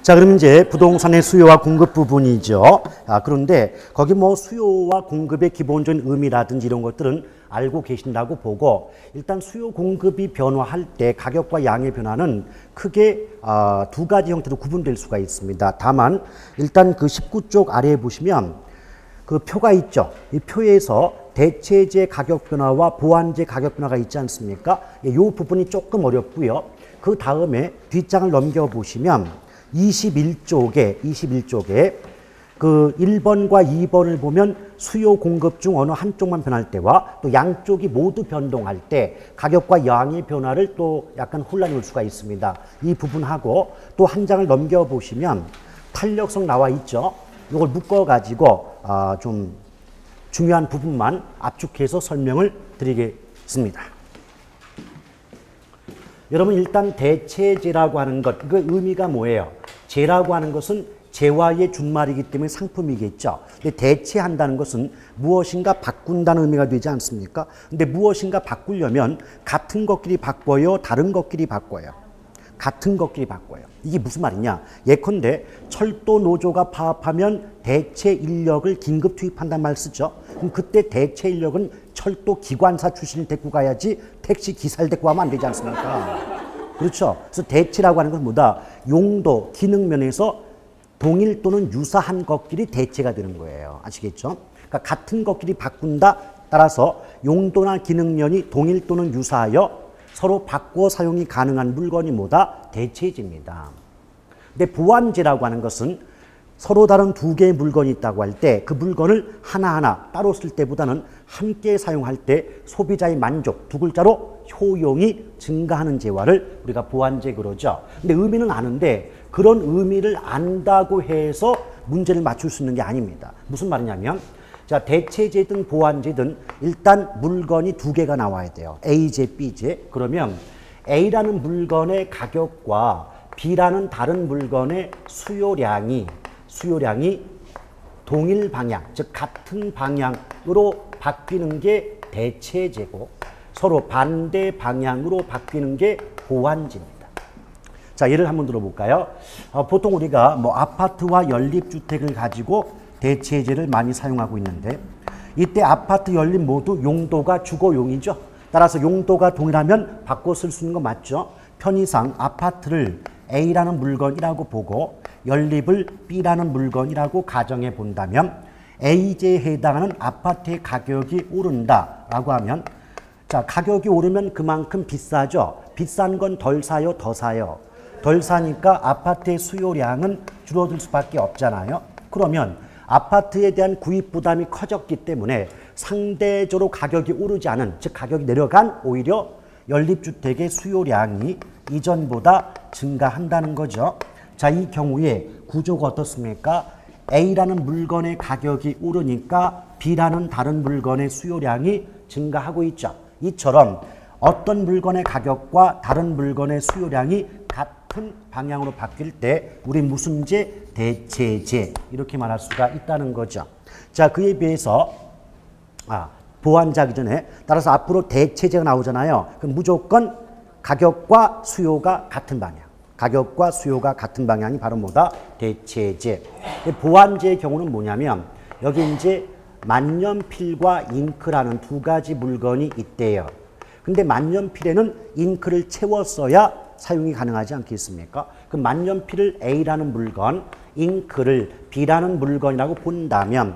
자, 그럼 이제 부동산의 수요와 공급 부분이죠. 그런데 거기 뭐 수요와 공급의 기본적인 의미라든지 이런 것들은 알고 계신다고 보고, 일단 수요 공급이 변화할 때 가격과 양의 변화는 크게 두 가지 형태로 구분될 수가 있습니다. 다만 일단 그 19쪽 아래에 보시면 그 표가 있죠. 이 표에서 대체재 가격 변화와 보완재 가격 변화가 있지 않습니까? 이 부분이 조금 어렵고요. 그 다음에 뒷장을 넘겨보시면 21쪽에 그 1번과 2번을 보면 수요 공급 중 어느 한쪽만 변할 때와 또 양쪽이 모두 변동할 때 가격과 양의 변화를 또 약간 혼란이 올 수가 있습니다. 이 부분하고 또 한 장을 넘겨보시면 탄력성 나와 있죠. 이걸 묶어가지고 좀 중요한 부분만 압축해서 설명을 드리겠습니다. 여러분, 일단 대체재라고 하는 것, 그 의미가 뭐예요? 재라고 하는 것은 재화의 준말이기 때문에 상품이겠죠. 근데 대체한다는 것은 무엇인가 바꾼다는 의미가 되지 않습니까? 근데 무엇인가 바꾸려면 같은 것끼리 바꿔요, 다른 것끼리 바꿔요. 같은 것끼리 바꿔요. 이게 무슨 말이냐? 예컨대 철도 노조가 파업하면 대체 인력을 긴급 투입한다는 말 쓰죠. 그럼 그때 대체 인력은 철도 기관사 출신을 데리고 가야지 택시 기사를 데리고 가면 안 되지 않습니까? 그렇죠. 그래서 대체라고 하는 건 뭐다? 용도, 기능 면에서 동일 또는 유사한 것끼리 대체가 되는 거예요. 아시겠죠? 그러니까 같은 것끼리 바꾼다. 따라서 용도나 기능면이 동일 또는 유사하여 서로 바꿔 사용이 가능한 물건이 뭐다? 대체재입니다. 근데 보완재라고 하는 것은 서로 다른 두 개의 물건이 있다고 할 때 그 물건을 하나하나 따로 쓸 때보다는 함께 사용할 때 소비자의 만족, 두 글자로 효용이 증가하는 재화를 우리가 보완재 그러죠. 근데 의미는 아는데 그런 의미를 안다고 해서 문제를 맞출 수 있는 게 아닙니다. 무슨 말이냐면, 자, 대체재든 보완재든 일단 물건이 두 개가 나와야 돼요. A재, B재. 그러면 A라는 물건의 가격과 B라는 다른 물건의 수요량이 동일 방향, 즉 같은 방향으로 바뀌는 게 대체재고 서로 반대 방향으로 바뀌는 게 보완재입니다. 자, 예를 한번 들어볼까요? 보통 우리가 뭐 아파트와 연립주택을 가지고 대체재를 많이 사용하고 있는데, 이때 아파트, 연립 모두 용도가 주거용이죠. 따라서 용도가 동일하면 바꿔 쓸 수 있는 거 맞죠? 편의상 아파트를 A라는 물건이라고 보고 연립을 B라는 물건이라고 가정해 본다면 A재에 해당하는 아파트의 가격이 오른다라고 하면, 자, 가격이 오르면 그만큼 비싸죠. 비싼 건 덜 사요, 더 사요? 덜 사니까 아파트의 수요량은 줄어들 수밖에 없잖아요. 그러면 아파트에 대한 구입 부담이 커졌기 때문에 상대적으로 가격이 오르지 않은, 즉 가격이 내려간 오히려 연립주택의 수요량이 이전보다 증가한다는 거죠. 자, 이 경우에 구조가 어떻습니까? A라는 물건의 가격이 오르니까 B라는 다른 물건의 수요량이 증가하고 있죠. 이처럼 어떤 물건의 가격과 다른 물건의 수요량이 같은 방향으로 바뀔 때 우리 무슨 재? 대체재, 이렇게 말할 수가 있다는 거죠. 자, 그에 비해서 보완재하기 전에, 따라서 앞으로 대체재가 나오잖아요. 그럼 무조건 가격과 수요가 같은 방향. 가격과 수요가 같은 방향이 바로 뭐다? 대체재. 보완재의 경우는 뭐냐면, 여기 이제 만년필과 잉크라는 두 가지 물건이 있대요. 근데 만년필에는 잉크를 채웠어야 사용이 가능하지 않겠습니까? 그 만년필을 A라는 물건, 잉크를 B라는 물건이라고 본다면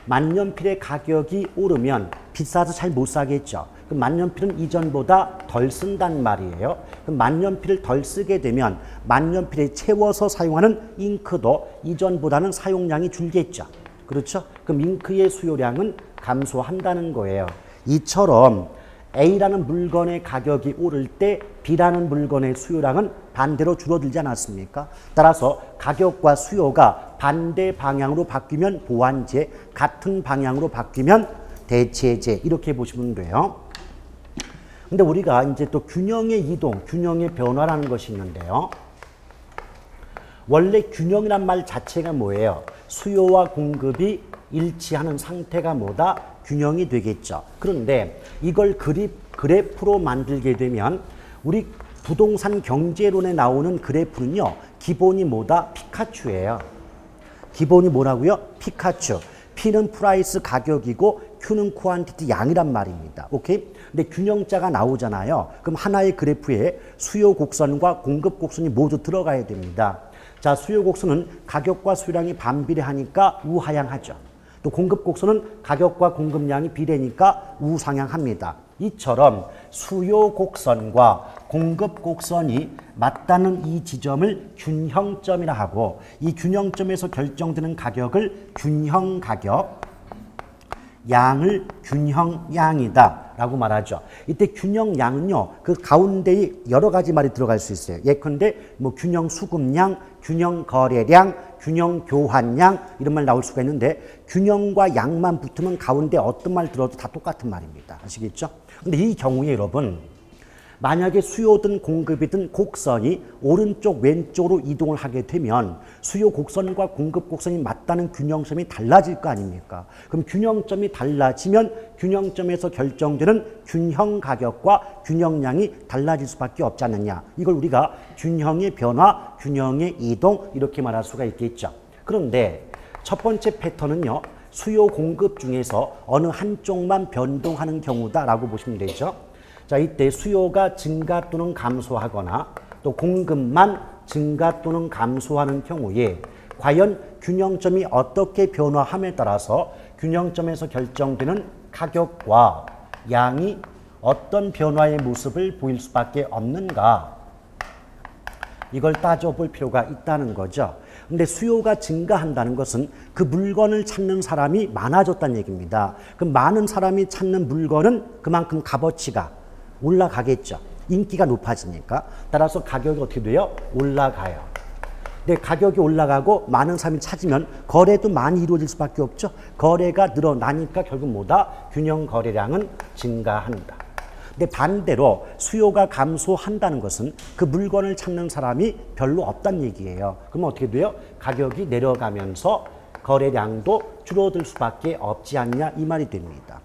만년필의 가격이 오르면 비싸서 잘 못 사겠죠. 그 만년필은 이전보다 덜 쓴단 말이에요. 그 만년필을 덜 쓰게 되면 만년필에 채워서 사용하는 잉크도 이전보다는 사용량이 줄겠죠. 그렇죠? 그럼 잉크의 수요량은 감소한다는 거예요. 이처럼 A라는 물건의 가격이 오를 때 B라는 물건의 수요량은 반대로 줄어들지 않았습니까? 따라서 가격과 수요가 반대 방향으로 바뀌면 보완재, 같은 방향으로 바뀌면 대체재, 이렇게 보시면 돼요. 근데 우리가 이제 또 균형의 이동, 균형의 변화라는 것이 있는데요. 원래 균형이란 말 자체가 뭐예요? 수요와 공급이 일치하는 상태가 뭐다? 균형이 되겠죠. 그런데 이걸 그래프로 만들게 되면 우리 부동산 경제론에 나오는 그래프는요, 기본이 뭐다? 피카츄예요. 기본이 뭐라고요? 피카츄. P는 프라이스 가격이고 Q는 쿼안티티 양이란 말입니다. 오케이? 근데 균형자가 나오잖아요. 그럼 하나의 그래프에 수요 곡선과 공급 곡선이 모두 들어가야 됩니다. 자, 수요 곡선은 가격과 수요량이 반비례하니까 우하향하죠. 또 공급 곡선은 가격과 공급량이 비례니까 우상향합니다. 이처럼 수요 곡선과 공급 곡선이 맞닿는 이 지점을 균형점이라 하고 이 균형점에서 결정되는 가격을 균형 가격, 양을 균형 양이다 라고 말하죠. 이때 균형 양은요, 그 가운데에 여러 가지 말이 들어갈 수 있어요. 예컨대 뭐 균형 수급량, 균형 거래량, 균형 교환량 이런 말 나올 수가 있는데 균형과 양만 붙으면 가운데 어떤 말 들어도 다 똑같은 말입니다. 아시겠죠? 근데 이 경우에 여러분 만약에 수요든 공급이든 곡선이 오른쪽 왼쪽으로 이동을 하게 되면 수요 곡선과 공급 곡선이 맞닿는 균형점이 달라질 거 아닙니까? 그럼 균형점이 달라지면 균형점에서 결정되는 균형 가격과 균형량이 달라질 수밖에 없지 않느냐. 이걸 우리가 균형의 변화, 균형의 이동 이렇게 말할 수가 있겠죠. 그런데 첫 번째 패턴은요. 수요 공급 중에서 어느 한쪽만 변동하는 경우다라고 보시면 되죠. 자, 이때 수요가 증가 또는 감소하거나 또 공급만 증가 또는 감소하는 경우에 과연 균형점이 어떻게 변화함에 따라서 균형점에서 결정되는 가격과 양이 어떤 변화의 모습을 보일 수밖에 없는가? 이걸 따져볼 필요가 있다는 거죠. 근데 수요가 증가한다는 것은 그 물건을 찾는 사람이 많아졌다는 얘기입니다. 그럼 많은 사람이 찾는 물건은 그만큼 값어치가 올라가겠죠. 인기가 높아지니까. 따라서 가격이 어떻게 돼요? 올라가요. 근데 가격이 올라가고 많은 사람이 찾으면 거래도 많이 이루어질 수밖에 없죠. 거래가 늘어나니까 결국 뭐다? 균형 거래량은 증가한다. 근데 반대로 수요가 감소한다는 것은 그 물건을 찾는 사람이 별로 없다는 얘기예요. 그럼 어떻게 돼요? 가격이 내려가면서 거래량도 줄어들 수밖에 없지 않냐 이 말이 됩니다.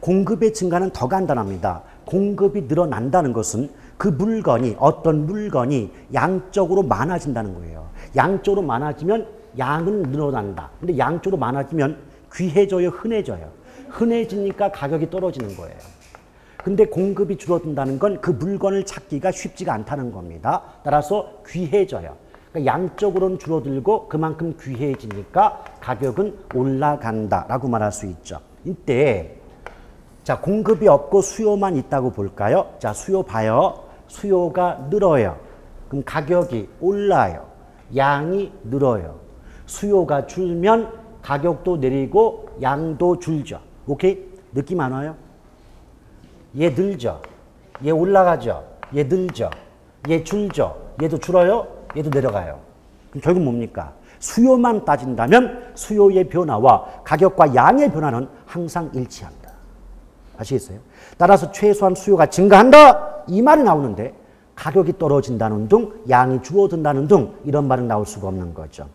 공급의 증가는 더 간단합니다. 공급이 늘어난다는 것은 그 물건이 어떤 물건이 양적으로 많아진다는 거예요. 양적으로 많아지면 양은 늘어난다. 근데 양적으로 많아지면 귀해져요, 흔해져요. 흔해지니까 가격이 떨어지는 거예요. 근데 공급이 줄어든다는 건 그 물건을 찾기가 쉽지가 않다는 겁니다. 따라서 귀해져요. 그러니까 양적으로는 줄어들고 그만큼 귀해지니까 가격은 올라간다라고 말할 수 있죠. 이때 자, 공급이 없고 수요만 있다고 볼까요? 자, 수요 봐요. 수요가 늘어요. 그럼 가격이 올라요. 양이 늘어요. 수요가 줄면 가격도 내리고 양도 줄죠. 오케이? 느낌 안 와요? 얘 늘죠. 얘 올라가죠. 얘 늘죠. 얘 줄죠. 얘도 줄어요. 얘도 내려가요. 그럼 결국 뭡니까? 수요만 따진다면 수요의 변화와 가격과 양의 변화는 항상 일치한다. 아시겠어요? 따라서 최소한 수요가 증가한다 이 말이 나오는데 가격이 떨어진다는 등 양이 줄어든다는 등 이런 말은 나올 수가 없는 거죠.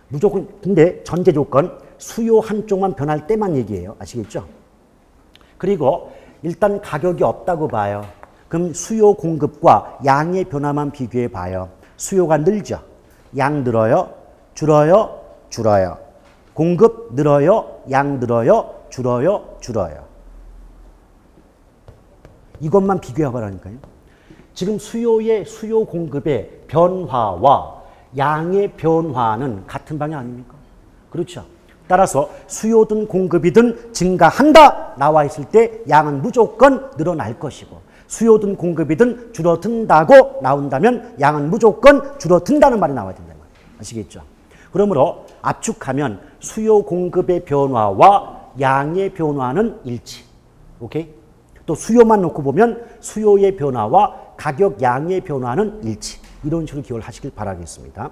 무조건 근데 전제 조건 수요 한쪽만 변할 때만 얘기해요. 아시겠죠? 그리고 일단 가격이 없다고 봐요. 그럼 수요 공급과 양의 변화만 비교해 봐요. 수요가 늘죠. 양 늘어요. 줄어요. 줄어요. 공급 늘어요. 양 늘어요. 줄어요. 줄어요. 이것만 비교해보라니까요. 지금 수요 공급의 변화와 양의 변화는 같은 방향 아닙니까? 그렇죠. 따라서 수요든 공급이든 증가한다 나와 있을 때 양은 무조건 늘어날 것이고 수요든 공급이든 줄어든다고 나온다면 양은 무조건 줄어든다는 말이 나와야 된다는 말이에요. 아시겠죠? 그러므로 압축하면 수요 공급의 변화와 양의 변화는 일치. 오케이? 또 수요만 놓고 보면 수요의 변화와 가격 양의 변화는 일치. 이런 식으로 기억을 하시길 바라겠습니다.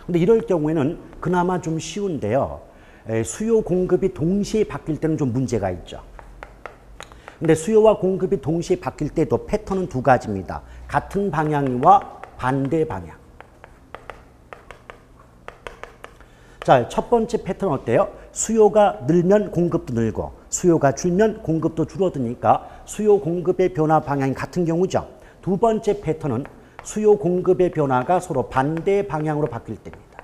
근데 이럴 경우에는 그나마 좀 쉬운데요. 수요 공급이 동시에 바뀔 때는 좀 문제가 있죠. 근데 수요와 공급이 동시에 바뀔 때도 패턴은 두 가지입니다. 같은 방향과 반대 방향. 자, 첫 번째 패턴 어때요? 수요가 늘면 공급도 늘고 수요가 줄면 공급도 줄어드니까 수요 공급의 변화 방향이 같은 경우죠. 두 번째 패턴은 수요 공급의 변화가 서로 반대 방향으로 바뀔 때입니다.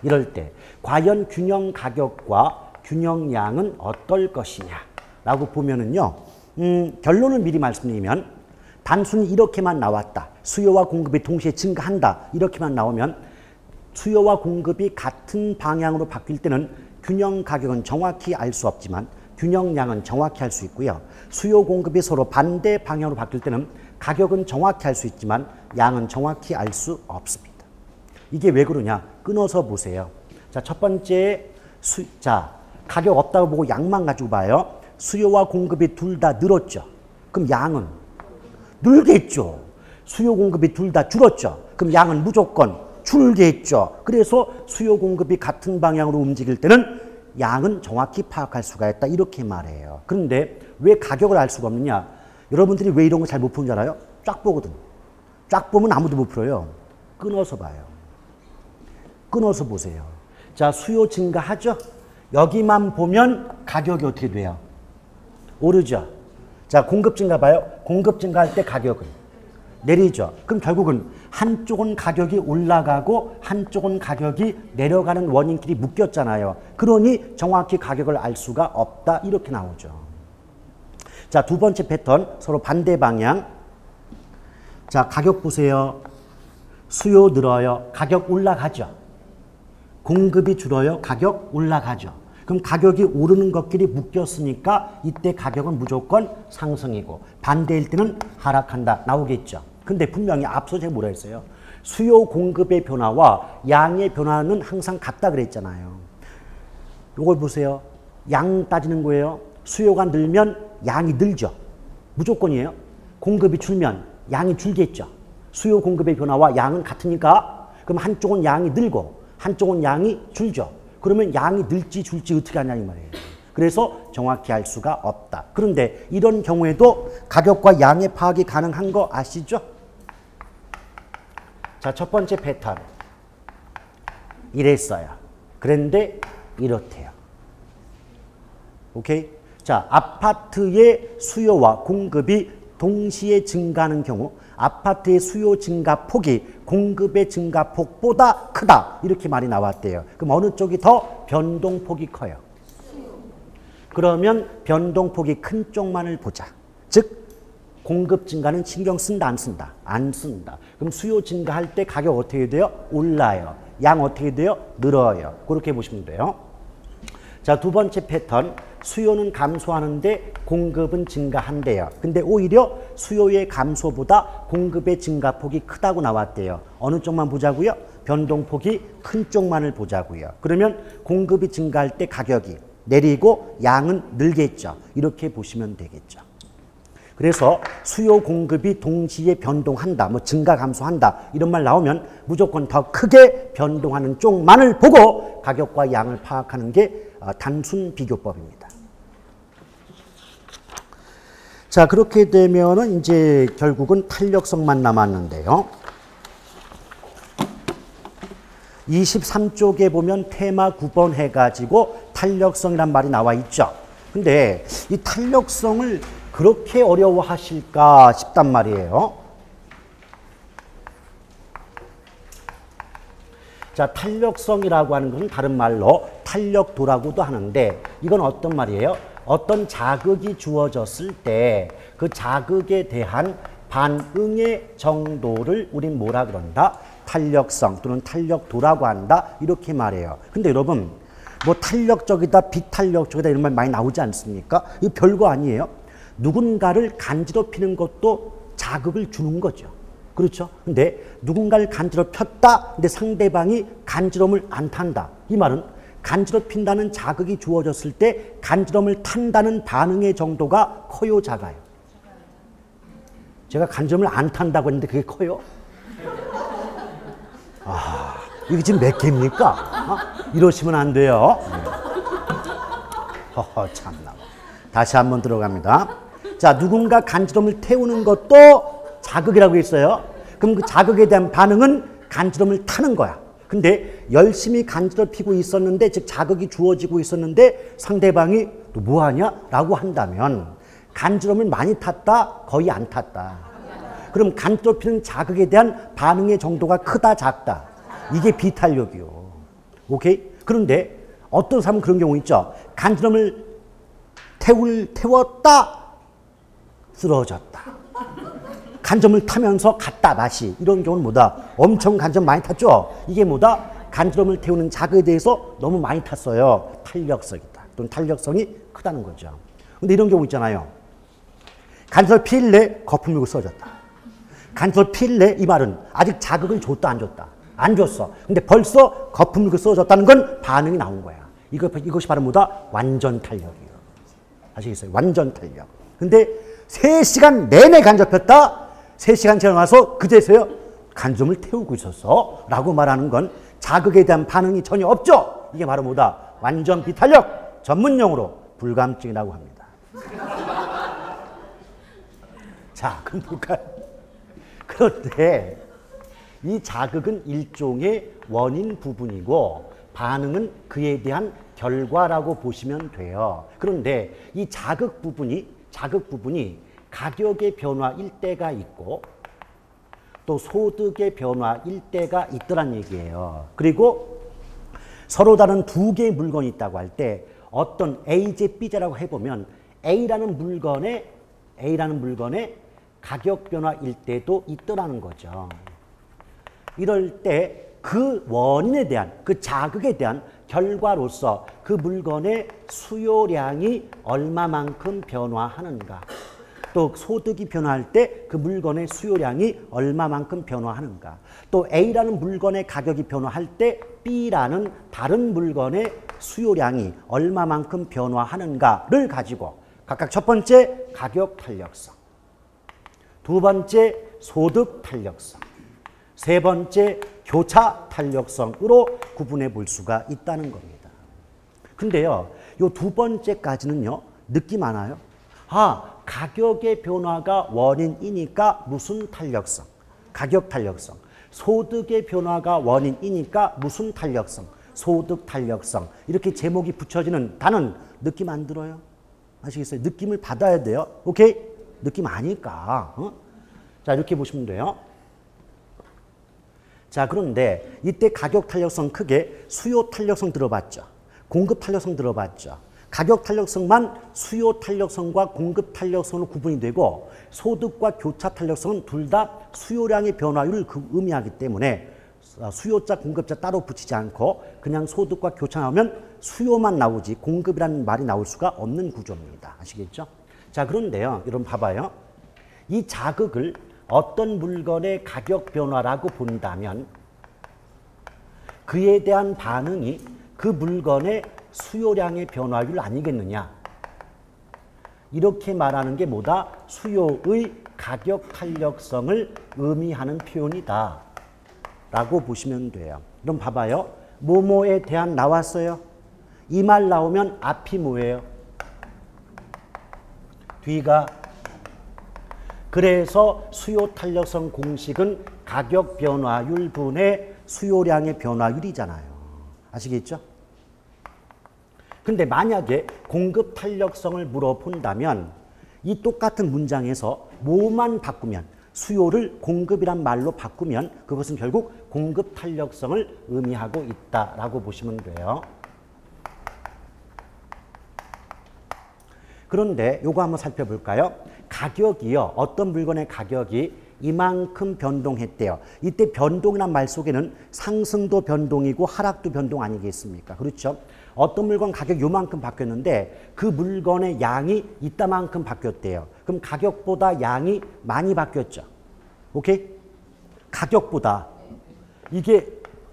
이럴 때 과연 균형 가격과 균형량은 어떨 것이냐라고 보면은요. 결론을 미리 말씀드리면 단순히 이렇게만 나왔다. 수요와 공급이 동시에 증가한다. 이렇게만 나오면 수요와 공급이 같은 방향으로 바뀔 때는 균형 가격은 정확히 알 수 없지만 균형량은 정확히 알 수 있고요. 수요 공급이 서로 반대 방향으로 바뀔 때는 가격은 정확히 알 수 있지만 양은 정확히 알 수 없습니다. 이게 왜 그러냐? 끊어서 보세요. 자, 첫 번째 가격 없다고 보고 양만 가지고 봐요. 수요와 공급이 둘 다 늘었죠. 그럼 양은 늘겠죠. 수요 공급이 둘 다 줄었죠. 그럼 양은 무조건 줄겠죠. 그래서 수요 공급이 같은 방향으로 움직일 때는 양은 정확히 파악할 수가 있다. 이렇게 말해요. 그런데 왜 가격을 알 수가 없느냐? 여러분들이 왜 이런 거 잘 못 푸는 줄 알아요? 쫙 보거든. 쫙 보면 아무도 못 풀어요. 끊어서 봐요. 끊어서 보세요. 자, 수요 증가하죠? 여기만 보면 가격이 어떻게 돼요? 오르죠. 자, 공급 증가 봐요. 공급 증가할 때 가격은 내리죠. 그럼 결국은 한쪽은 가격이 올라가고 한쪽은 가격이 내려가는 원인끼리 묶였잖아요. 그러니 정확히 가격을 알 수가 없다. 이렇게 나오죠. 자, 두 번째 패턴 서로 반대 방향. 자, 가격 보세요. 수요 늘어요. 가격 올라가죠. 공급이 줄어요. 가격 올라가죠. 그럼 가격이 오르는 것끼리 묶였으니까 이때 가격은 무조건 상승이고 반대일 때는 하락한다. 나오겠죠. 근데 분명히 앞서 제가 뭐라 했어요? 수요 공급의 변화와 양의 변화는 항상 같다 그랬잖아요. 이걸 보세요. 양 따지는 거예요. 수요가 늘면 양이 늘죠. 무조건이에요. 공급이 줄면 양이 줄겠죠. 수요 공급의 변화와 양은 같으니까 그럼 한쪽은 양이 늘고 한쪽은 양이 줄죠. 그러면 양이 늘지 줄지 어떻게 하냐 이 말이에요. 그래서 정확히 알 수가 없다. 그런데 이런 경우에도 가격과 양의 파악이 가능한 거 아시죠? 자, 첫 번째 패턴. 이랬어요. 그런데 이렇대요. 오케이? 자, 아파트의 수요와 공급이 동시에 증가하는 경우 아파트의 수요 증가폭이 공급의 증가폭보다 크다. 이렇게 말이 나왔대요. 그럼 어느 쪽이 더 변동폭이 커요? 그러면 변동폭이 큰 쪽만을 보자. 즉 공급 증가는 신경 쓴다 안 쓴다? 안 쓴다. 그럼 수요 증가할 때 가격 어떻게 돼요? 올라요. 양 어떻게 돼요? 늘어요. 그렇게 보시면 돼요. 자, 두 번째 패턴. 수요는 감소하는데 공급은 증가한대요. 근데 오히려 수요의 감소보다 공급의 증가폭이 크다고 나왔대요. 어느 쪽만 보자고요? 변동폭이 큰 쪽만을 보자고요. 그러면 공급이 증가할 때 가격이 내리고 양은 늘겠죠. 이렇게 보시면 되겠죠. 그래서 수요 공급이 동시에 변동한다, 뭐 증가 감소한다 이런 말 나오면 무조건 더 크게 변동하는 쪽만을 보고 가격과 양을 파악하는 게 단순 비교법입니다. 자, 그렇게 되면은 이제 결국은 탄력성만 남았는데요. 23쪽에 보면 테마 9번 해가지고 탄력성이란 말이 나와 있죠. 근데 이 탄력성을 그렇게 어려워하실까 싶단 말이에요. 자, 탄력성이라고 하는 것은 다른 말로 탄력도라고도 하는데 이건 어떤 말이에요? 어떤 자극이 주어졌을 때 그 자극에 대한 반응의 정도를 우린 뭐라 그런다? 탄력성 또는 탄력도라고 한다. 이렇게 말해요. 근데 여러분 뭐 탄력적이다, 비탄력적이다 이런 말 많이 나오지 않습니까? 이거 별거 아니에요. 누군가를 간지럽히는 것도 자극을 주는 거죠. 그렇죠? 근데 누군가를 간지럽혔다. 근데 상대방이 간지럼을 안 탄다. 이 말은 간지럽힌다는 자극이 주어졌을 때 간지럼을 탄다는 반응의 정도가 커요, 작아요? 제가 간지럼을 안 탄다고 했는데 그게 커요? 아, 이게 지금 몇 개입니까? 이러시면 안 돼요. 허허, 참나. 다시 한번 들어갑니다. 자, 누군가 간지럼을 태우는 것도 자극이라고 했어요. 그럼 그 자극에 대한 반응은 간지럼을 타는 거야. 근데 열심히 간지럽히고 있었는데, 즉 자극이 주어지고 있었는데 상대방이 너 뭐하냐? 라고 한다면 간지럼을 많이 탔다? 거의 안 탔다. 그럼 간지럽히는 자극에 대한 반응의 정도가 크다, 작다? 이게 비탄력이요. 오케이? 그런데 어떤 사람은 그런 경우 있죠. 간지럼을 태웠다, 쓰러졌다. 간지럼을 타면서 갔다 다시. 이런 경우는 뭐다? 엄청 간지럼 많이 탔죠? 이게 뭐다? 간지럼을 태우는 자극에 대해서 너무 많이 탔어요. 탄력성이다. 또는 탄력성이 크다는 거죠. 근데 이런 경우 있잖아요. 간지럼을 피일래 거품 물고 쓰러졌다. 간지럼을 피일래 이 말은 아직 자극을 줬다 안 줬다? 안 줬어. 근데 벌써 거품 물고 쓰러졌다는 건 반응이 나온 거야. 이것이 바로 뭐다? 완전 탄력이에요. 아시겠어요? 완전 탄력. 근데 3시간 내내 간접했다. 3시간 지나서 그제서야 간지럼을 태우고 있었어. 라고 말하는 건 자극에 대한 반응이 전혀 없죠. 이게 바로 뭐다? 완전 비탄력. 전문용어로 불감증이라고 합니다. 자, 그럼 볼까요? 그런데 이 자극은 일종의 원인 부분이고 반응은 그에 대한 결과라고 보시면 돼요. 그런데 이 자극 부분이 가격의 변화일 때가 있고 또 소득의 변화일 때가 있더란 얘기예요. 그리고 서로 다른 두 개의 물건이 있다고 할 때 어떤 A제 B제라고 해보면 A라는 물건의 가격 변화일 때도 있더라는 거죠. 이럴 때 그 원인에 대한, 그 자극에 대한 결과로서 그 물건의 수요량이 얼마만큼 변화하는가, 또 소득이 변화할 때 그 물건의 수요량이 얼마만큼 변화하는가, 또 A라는 물건의 가격이 변화할 때 B라는 다른 물건의 수요량이 얼마만큼 변화하는가를 가지고 각각 첫 번째 가격 탄력성, 두 번째 소득 탄력성, 세 번째 교차 탄력성으로 구분해 볼 수가 있다는 겁니다. 근데요, 요 두 번째까지는요, 느낌 안 와요? 아, 가격의 변화가 원인이니까 무슨 탄력성, 가격 탄력성, 소득의 변화가 원인이니까 무슨 탄력성, 소득 탄력성, 이렇게 제목이 붙여지는 단어는 느낌 안 들어요? 아시겠어요? 느낌을 받아야 돼요. 오케이? 느낌 아니까. 자, 이렇게 보시면 돼요. 자, 그런데 이때 가격 탄력성 크게 수요 탄력성 들어봤죠. 공급 탄력성 들어봤죠. 가격 탄력성만 수요 탄력성과 공급 탄력성으로 구분이 되고 소득과 교차 탄력성은 둘 다 수요량의 변화율을 의미하기 때문에 수요자, 공급자 따로 붙이지 않고 그냥 소득과 교차 나오면 수요만 나오지 공급이라는 말이 나올 수가 없는 구조입니다. 아시겠죠? 자, 그런데요, 여러분 봐봐요. 이 자극을 어떤 물건의 가격 변화라고 본다면 그에 대한 반응이 그 물건의 수요량의 변화율 아니겠느냐. 이렇게 말하는 게 뭐다? 수요의 가격 탄력성을 의미하는 표현이다 라고 보시면 돼요. 그럼 봐봐요. 뭐뭐에 대한 나왔어요. 이 말 나오면 앞이 뭐예요? 뒤가. 그래서 수요 탄력성 공식은 가격 변화율 분의 수요량의 변화율이잖아요. 아시겠죠? 근데 만약에 공급 탄력성을 물어본다면 이 똑같은 문장에서 뭐만 바꾸면, 수요를 공급이란 말로 바꾸면 그것은 결국 공급 탄력성을 의미하고 있다라고 보시면 돼요. 그런데 요거 한번 살펴볼까요? 가격이요. 어떤 물건의 가격이 이만큼 변동했대요. 이때 변동이란 말 속에는 상승도 변동이고 하락도 변동 아니겠습니까? 그렇죠? 어떤 물건 가격 요만큼 바뀌었는데 그 물건의 양이 이따만큼 바뀌었대요. 그럼 가격보다 양이 많이 바뀌었죠. 오케이? 가격보다. 이게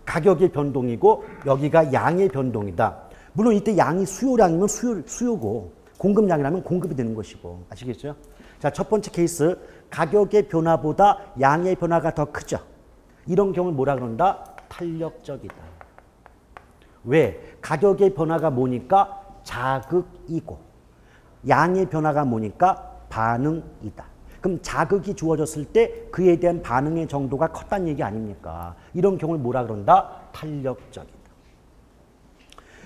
가격의 변동이고 여기가 양의 변동이다. 물론 이때 양이 수요량이면 수요고 공급량이라면 공급이 되는 것이고. 아시겠죠? 자, 첫 번째 케이스, 가격의 변화보다 양의 변화가 더 크죠. 이런 경우는 뭐라 그런다? 탄력적이다. 왜? 가격의 변화가 뭐니까 자극이고 양의 변화가 뭐니까 반응이다. 그럼 자극이 주어졌을 때 그에 대한 반응의 정도가 컸다는 얘기 아닙니까? 이런 경우를 뭐라 그런다? 탄력적이다.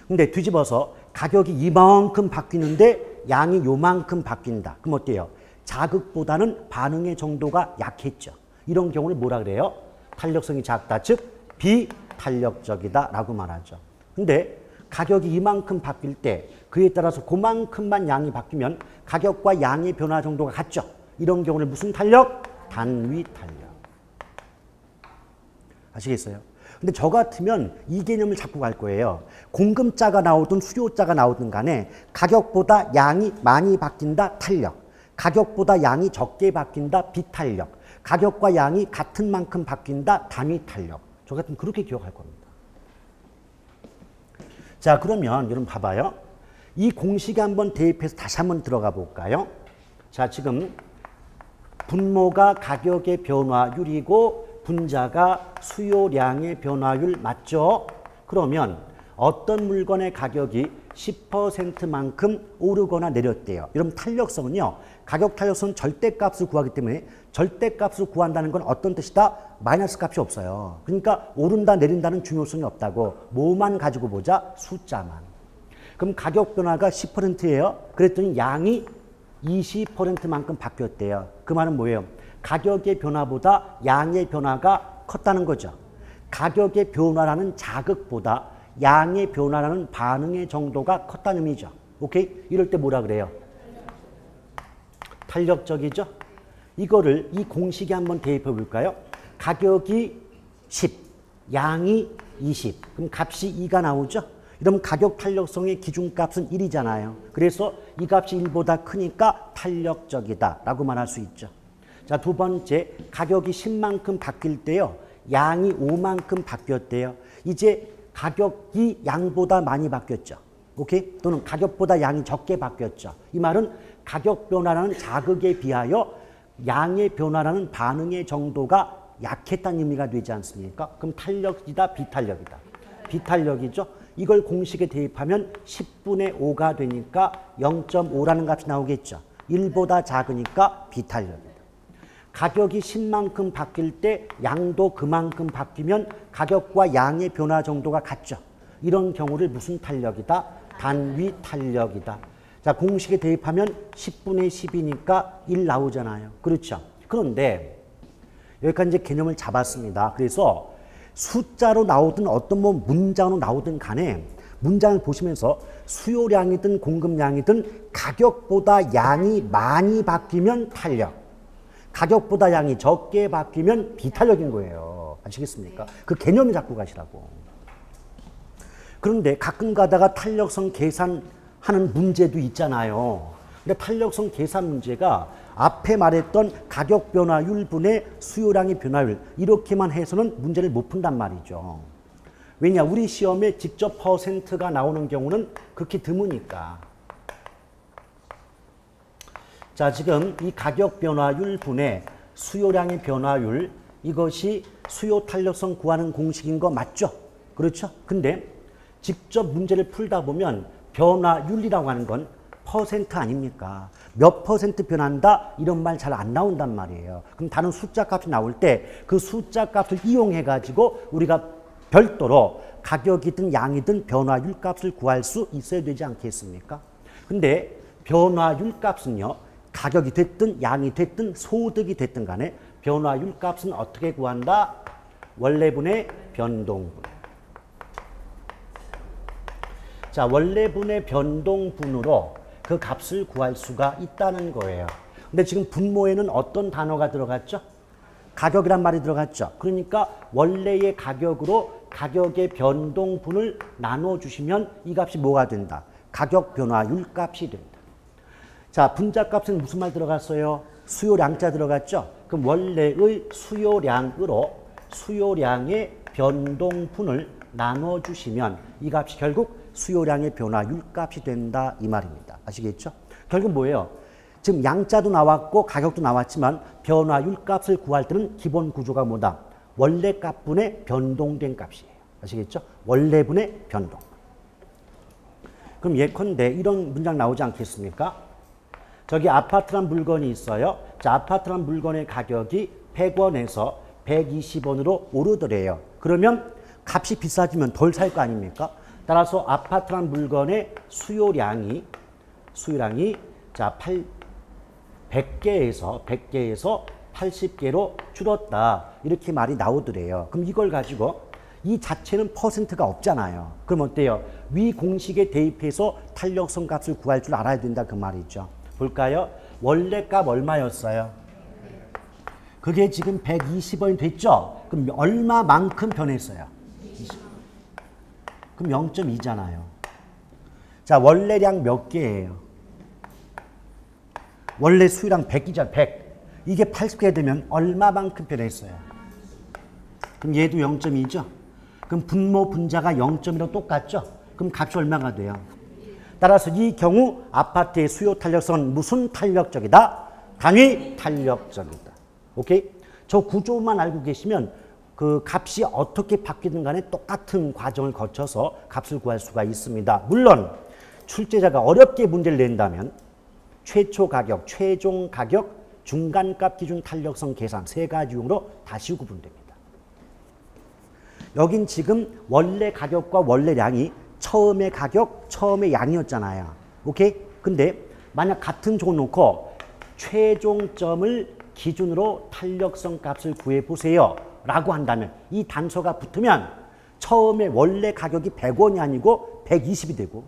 근데 뒤집어서 가격이 이만큼 바뀌는데 양이 요만큼 바뀐다. 그럼 어때요? 자극보다는 반응의 정도가 약했죠. 이런 경우를 뭐라 그래요? 탄력성이 작다. 즉 비탄력적이다 라고 말하죠. 근데 가격이 이만큼 바뀔 때 그에 따라서 그만큼만 양이 바뀌면 가격과 양의 변화 정도가 같죠. 이런 경우는 무슨 탄력? 단위 탄력. 아시겠어요? 근데 저 같으면 이 개념을 잡고 갈 거예요. 공급자가 나오든 수요자가 나오든 간에 가격보다 양이 많이 바뀐다 탄력. 가격보다 양이 적게 바뀐다 비탄력. 가격과 양이 같은 만큼 바뀐다 단위 탄력. 저 같으면 그렇게 기억할 겁니다. 자, 그러면 여러분 봐봐요. 이 공식에 한번 대입해서 다시 한번 들어가 볼까요? 자, 지금 분모가 가격의 변화율이고 분자가 수요량의 변화율 맞죠? 그러면 어떤 물건의 가격이 10%만큼 오르거나 내렸대요. 여러분 탄력성은요. 가격 탄력성은 절대값을 구하기 때문에 절대값을 구한다는 건 어떤 뜻이다? 마이너스 값이 없어요. 그러니까 오른다 내린다는 중요성이 없다고. 뭐만 가지고 보자? 숫자만. 그럼 가격 변화가 10%예요. 그랬더니 양이 20%만큼 바뀌었대요. 그 말은 뭐예요? 가격의 변화보다 양의 변화가 컸다는 거죠. 가격의 변화라는 자극보다 양의 변화라는 반응의 정도가 컸다는 의미죠. 오케이? 이럴 때 뭐라 그래요? 탄력적이죠? 이거를 이 공식에 한번 대입해 볼까요? 가격이 10, 양이 20. 그럼 값이 2가 나오죠? 이러면 가격 탄력성의 기준값은 1이잖아요. 그래서 이 값이 1보다 크니까 탄력적이다 라고 말할 수 있죠. 자, 두 번째, 가격이 10만큼 바뀔 때요. 양이 5만큼 바뀌었대요. 이제 가격이 양보다 많이 바뀌었죠. 오케이? 또는 가격보다 양이 적게 바뀌었죠. 이 말은 가격 변화라는 자극에 비하여 양의 변화라는 반응의 정도가 약했다는 의미가 되지 않습니까? 그럼 탄력이다, 비탄력이다? 비탄력이죠. 이걸 공식에 대입하면 10분의 5가 되니까 0.5라는 값이 나오겠죠. 1보다 작으니까 비탄력이다. 가격이 10만큼 바뀔 때 양도 그만큼 바뀌면 가격과 양의 변화 정도가 같죠. 이런 경우를 무슨 탄력이다? 단위 탄력이다. 자, 공식에 대입하면 10분의 10이니까 1 나오잖아요. 그렇죠? 그런데 여기까지 이제 개념을 잡았습니다. 그래서 숫자로 나오든 어떤 뭐 문장으로 나오든 간에 문장을 보시면서 수요량이든 공급량이든 가격보다 양이 많이 바뀌면 탄력. 가격보다 양이 적게 바뀌면 비탄력인 거예요. 아시겠습니까? 그 개념을 잡고 가시라고. 그런데 가끔 가다가 탄력성 계산하는 문제도 있잖아요. 근데 탄력성 계산 문제가 앞에 말했던 가격 변화율 분의 수요량의 변화율 이렇게만 해서는 문제를 못 푼단 말이죠. 왜냐? 우리 시험에 직접 퍼센트가 나오는 경우는 극히 드무니까. 자, 지금 이 가격 변화율 분의 수요량의 변화율 이것이 수요 탄력성 구하는 공식인 거 맞죠? 그렇죠? 근데 직접 문제를 풀다 보면 변화율이라고 하는 건 퍼센트 아닙니까? 몇 퍼센트 변한다? 이런 말 잘 안 나온단 말이에요. 그럼 다른 숫자 값이 나올 때 그 숫자 값을 이용해 가지고 우리가 별도로 가격이든 양이든 변화율 값을 구할 수 있어야 되지 않겠습니까? 근데 변화율 값은요. 가격이 됐든 양이 됐든 소득이 됐든 간에 변화율 값은 어떻게 구한다? 원래분의 변동분. 자, 원래분의 변동분으로 그 값을 구할 수가 있다는 거예요. 근데 지금 분모에는 어떤 단어가 들어갔죠? 가격이란 말이 들어갔죠. 그러니까 원래의 가격으로 가격의 변동분을 나눠주시면 이 값이 뭐가 된다? 가격 변화율 값이 된다. 자, 분자 값은 무슨 말 들어갔어요? 수요량자 들어갔죠? 그럼 원래의 수요량으로 수요량의 변동분을 나눠주시면 이 값이 결국 수요량의 변화율 값이 된다 이 말입니다. 아시겠죠? 결국 뭐예요? 지금 양자도 나왔고 가격도 나왔지만 변화율 값을 구할 때는 기본 구조가 뭐다? 원래 값분의 변동된 값이에요. 아시겠죠? 원래분의 변동. 그럼 예컨대 이런 문장 나오지 않겠습니까? 저기 아파트란 물건이 있어요. 자, 아파트란 물건의 가격이 100원에서 120원으로 오르더래요. 그러면 값이 비싸지면 덜 살 거 아닙니까? 따라서 아파트란 물건의 수요량이 자, 100개에서 80개로 줄었다. 이렇게 말이 나오더래요. 그럼 이걸 가지고 이 자체는 퍼센트가 없잖아요. 그럼 어때요? 위 공식에 대입해서 탄력성 값을 구할 줄 알아야 된다 그 말이죠. 볼까요? 원래 값 얼마였어요? 그게 지금 120원이 됐죠? 그럼 얼마만큼 변했어요? 20. 그럼 0.2잖아요. 자, 원래량 몇 개예요? 원래 수유량 100이잖아, 100. 이게 80개 되면 얼마만큼 변했어요? 그럼 얘도 0.2죠? 그럼 분모 분자가 0.1로 똑같죠? 그럼 값이 얼마가 돼요? 따라서 이 경우 아파트의 수요 탄력성은 무슨 탄력적이다? 단위 탄력적이다. 오케이? 저 구조만 알고 계시면 그 값이 어떻게 바뀌든 간에 똑같은 과정을 거쳐서 값을 구할 수가 있습니다. 물론 출제자가 어렵게 문제를 낸다면 최초 가격, 최종 가격, 중간값 기준 탄력성 계산 세 가지 용으로 다시 구분됩니다. 여긴 지금 원래 가격과 원래량이 처음의 가격, 처음의 양이었잖아요. 오케이? 근데 만약 같은 조건 놓고 최종점을 기준으로 탄력성 값을 구해보세요 라고 한다면 이 단서가 붙으면 처음에 원래 가격이 100원이 아니고 120이 되고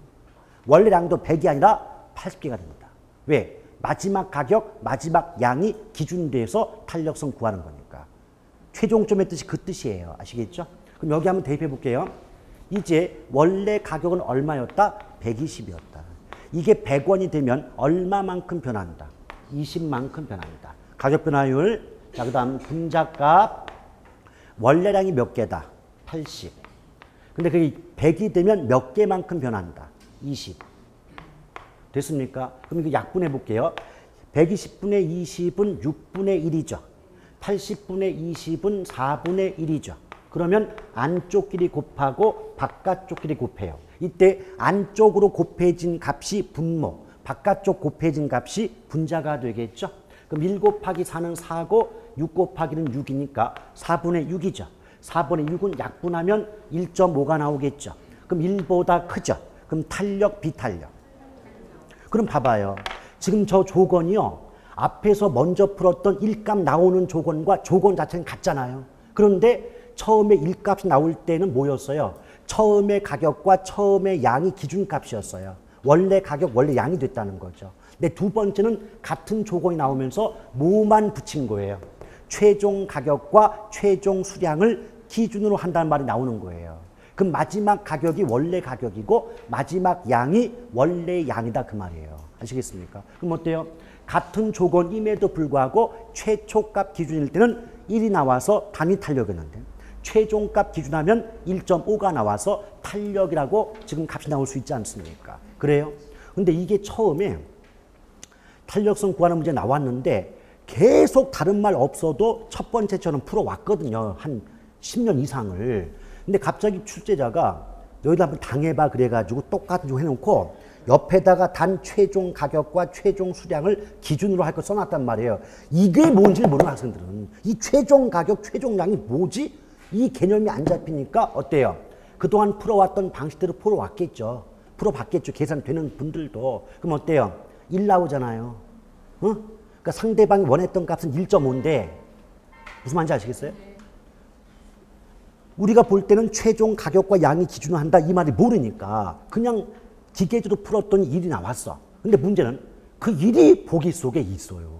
원래량도 100이 아니라 80개가 됩니다. 왜? 마지막 가격, 마지막 양이 기준돼서 탄력성 구하는 거니까. 최종점의 뜻이 그 뜻이에요. 아시겠죠? 그럼 여기 한번 대입해 볼게요. 이제 원래 가격은 얼마였다? 120이었다. 이게 100원이 되면 얼마만큼 변한다? 20만큼 변합니다. 가격 변화율, 자, 그 다음 분자값, 원래량이 몇 개다? 80. 근데 그게 100이 되면 몇 개만큼 변한다? 20. 됐습니까? 그럼 이거 약분해 볼게요. 120분의 20은 6분의 1이죠. 80분의 20은 4분의 1이죠. 그러면 안쪽끼리 곱하고 바깥쪽끼리 곱해요. 이때 안쪽으로 곱해진 값이 분모, 바깥쪽 곱해진 값이 분자가 되겠죠. 그럼 1 곱하기 4는 4고 6 곱하기는 6이니까 4분의 6이죠. 4분의 6은 약분하면 1.5가 나오겠죠. 그럼 1보다 크죠. 그럼 탄력, 비탄력. 그럼 봐봐요. 지금 저 조건이요. 앞에서 먼저 풀었던 일값 나오는 조건과 조건 자체는 같잖아요. 그런데 처음에 일값이 나올 때는 뭐였어요? 처음의 가격과 처음의 양이 기준값이었어요. 원래 가격, 원래 양이 됐다는 거죠. 근데 두 번째는 같은 조건이 나오면서 뭐만 붙인 거예요. 최종 가격과 최종 수량을 기준으로 한다는 말이 나오는 거예요. 그럼 마지막 가격이 원래 가격이고 마지막 양이 원래 양이다 그 말이에요. 아시겠습니까? 그럼 어때요? 같은 조건임에도 불구하고 최초값 기준일 때는 1이 나와서 단위 탄력이었는데 최종값 기준하면 1.5가 나와서 탄력이라고 지금 값이 나올 수 있지 않습니까? 그래요? 근데 이게 처음에 탄력성 구하는 문제 나왔는데 계속 다른 말 없어도 첫 번째처럼 풀어왔거든요. 한 10년 이상을. 근데 갑자기 출제자가 너희들 한번 당해봐 그래가지고 똑같은 거 해놓고 옆에다가 단 최종 가격과 최종 수량을 기준으로 할 거 써놨단 말이에요. 이게 뭔지를 모르는 학생들은 이 최종 가격, 최종량이 뭐지? 이 개념이 안 잡히니까 어때요? 그동안 풀어왔던 방식대로 풀어왔겠죠. 풀어봤겠죠. 계산되는 분들도. 그럼 어때요? 1 나오잖아요. 그러니까 상대방이 원했던 값은 1.5인데 무슨 말인지 아시겠어요? 우리가 볼 때는 최종 가격과 양이 기준을 한다 이 말이 모르니까 그냥 기계적으로 풀었더니 1이 나왔어. 근데 문제는 그 1이 보기 속에 있어요.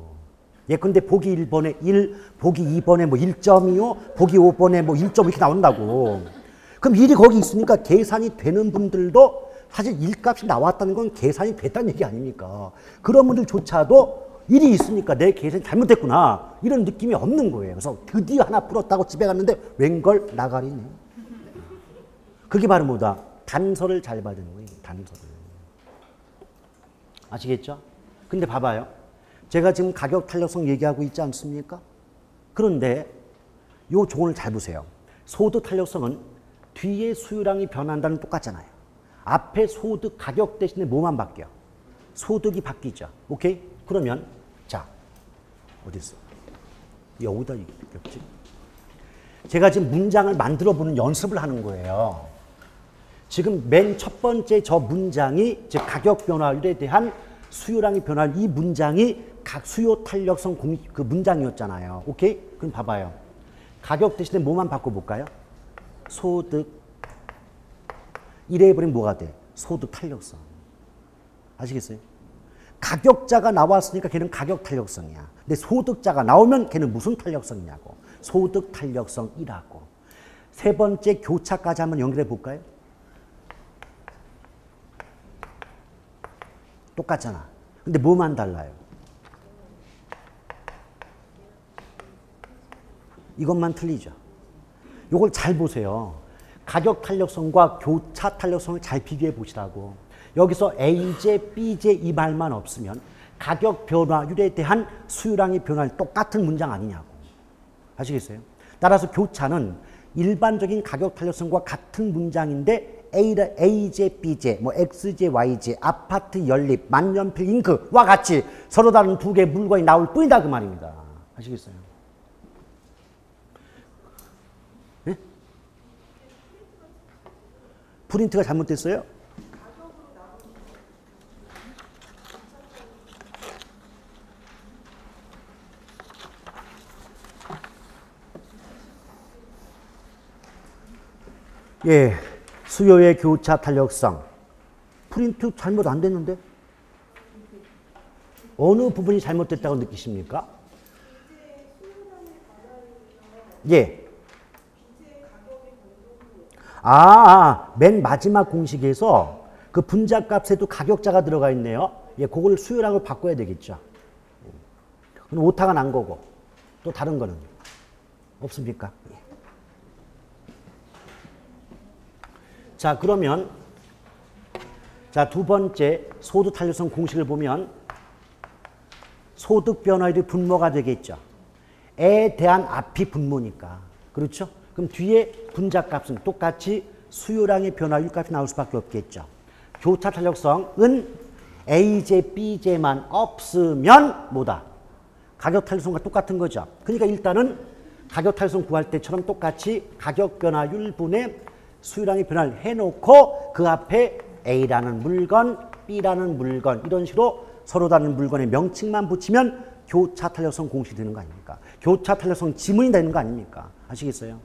예컨대 보기 1번에 1, 보기 2번에 뭐 1.25, 보기 5번에 뭐 1.5 이렇게 나온다고. 그럼 1이 거기 있으니까 계산이 되는 분들도 사실 1값이 나왔다는 건 계산이 됐다는 얘기 아닙니까? 그런 분들조차도 1이 있으니까 내 계산이 잘못됐구나 이런 느낌이 없는 거예요. 그래서 드디어 하나 풀었다고 집에 갔는데 웬걸 나가리네. 그게 바로 뭐다? 단서를 잘 봐야 되는 거예요. 단서를. 아시겠죠? 근데 봐봐요. 제가 지금 가격 탄력성 얘기하고 있지 않습니까? 그런데 요 조건을 잘 보세요. 소득 탄력성은 뒤에 수요량이 변한다는 똑같잖아요. 앞에 소득 가격 대신에 뭐만 바뀌어? 소득이 바뀌죠. 오케이? 그러면 자, 어디 있어? 여기다 있겠지? 제가 지금 문장을 만들어 보는 연습을 하는 거예요. 지금 맨 첫 번째 저 문장이 즉 가격 변화율에 대한 수요량의 변화율 이 문장이 각 수요 탄력성 그 문장이었잖아요. 오케이? 그럼 봐봐요. 가격 대신에 뭐만 바꿔볼까요? 소득. 이래 버리면 뭐가 돼? 소득 탄력성. 아시겠어요? 가격자가 나왔으니까 걔는 가격 탄력성이야. 근데 소득자가 나오면 걔는 무슨 탄력성이냐고. 소득 탄력성이라고. 세 번째 교차까지 한번 연결해 볼까요? 똑같잖아. 근데 뭐만 달라요? 이것만 틀리죠. 이걸 잘 보세요. 가격 탄력성과 교차 탄력성을 잘 비교해 보시라고. 여기서 A제, B제 이 말만 없으면 가격 변화율에 대한 수요량의 변화를 똑같은 문장 아니냐고. 아시겠어요? 따라서 교차는 일반적인 가격 탄력성과 같은 문장인데 A제, B제, 뭐 X제, Y제, 아파트 연립, 만년필 잉크와 같이 서로 다른 두 개의 물건이 나올 뿐이다 그 말입니다. 아시겠어요? 네? 프린트가 잘못됐어요? 예, 수요의 교차 탄력성. 프린트 잘못 안 됐는데? 어느 부분이 잘못됐다고 느끼십니까? 예. 맨 마지막 공식에서 그 분자값에도 가격자가 들어가 있네요. 예, 그걸 수요량을 바꿔야 되겠죠. 그럼 오타가 난 거고. 또 다른 거는 없습니까? 예. 자, 그러면 자, 두 번째 소득 탄력성 공식을 보면 소득 변화율이 분모가 되겠죠. 에 대한 앞이 분모니까. 그렇죠? 그럼 뒤에 분자값은 똑같이 수요량의 변화율 값이 나올 수밖에 없겠죠. 교차 탄력성은 A제, B제만 없으면 뭐다? 가격 탄력성과 똑같은 거죠. 그러니까 일단은 가격 탄력성 구할 때처럼 똑같이 가격 변화율 분의 수요량의 변화를 해놓고 그 앞에 A라는 물건, B라는 물건 이런 식으로 서로 다른 물건의 명칭만 붙이면 교차 탄력성 공식이 되는 거 아닙니까? 교차 탄력성 지문이 되는 거 아닙니까? 아시겠어요?